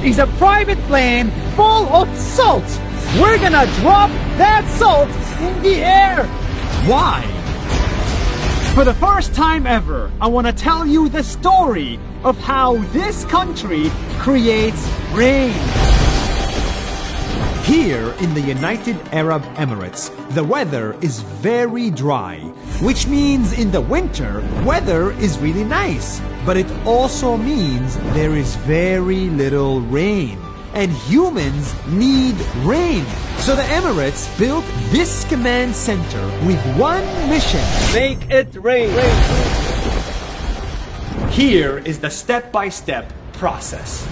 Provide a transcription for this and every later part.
is a private plane full of salt. We're gonna drop that salt in the air. Why? For the first time ever, I want to tell you the story of how this country creates rain. Here in the United Arab Emirates, the weather is very dry, which means in the winter, weather is really nice. But it also means there is very little rain. And humans need rain. So the Emirates built this command center with one mission. Make it rain. Here is the step-by-step process.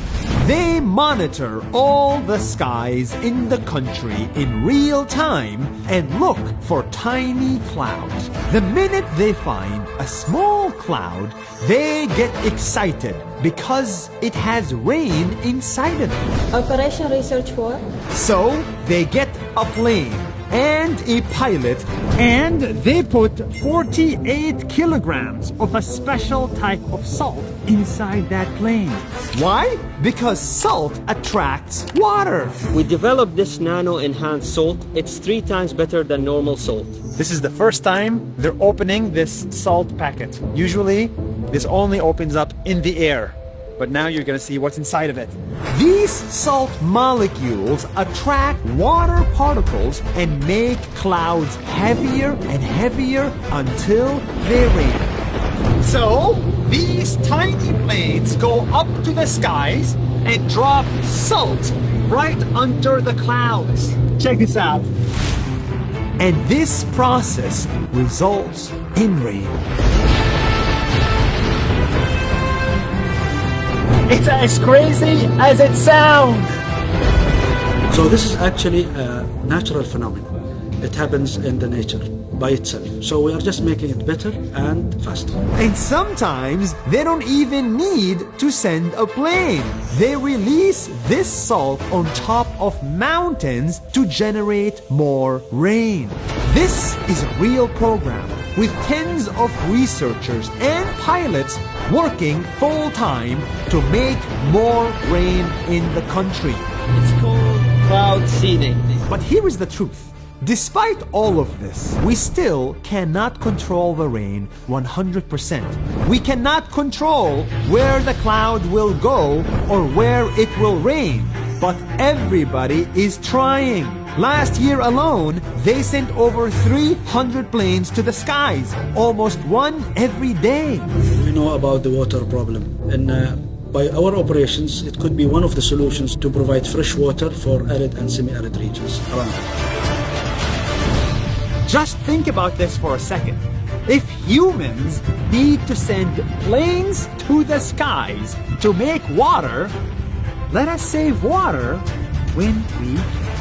They monitor all the skies in the country in real time and look for tiny clouds. The minute they find a small cloud, they get excited because it has rain inside of it. Operation Research for? So they get a plane and a pilot, and they put 48 kilograms of a special type of salt inside that plane. Why? Because salt attracts water. We developed this nano-enhanced salt. It's 3 times better than normal salt. This is the first time they're opening this salt packet. Usually, this only opens up in the air. But now you're going to see what's inside of it. These salt molecules attract water particles and make clouds heavier and heavier until they rain. So, these tiny planes go up to the skies and drop salt right under the clouds. Check this out. And this process results in rain. It's as crazy as it sounds. So this is actually a natural phenomenon. It happens in the nature by itself. So we are just making it better and faster. And sometimes they don't even need to send a plane. They release this salt on top of mountains to generate more rain. This is a real program with tens of researchers and pilots working full-time to make more rain in the country. It's called cloud seeding. But here is the truth. Despite all of this, we still cannot control the rain 100%. We cannot control where the cloud will go or where it will rain. But everybody is trying. Last year alone, they sent over 300 planes to the skies, almost one every day. We know about the water problem. And by our operations, it could be one of the solutions to provide fresh water for arid and semi-arid regions around the world. Just think about this for a second. If humans need to send planes to the skies to make water, let us save water when we can.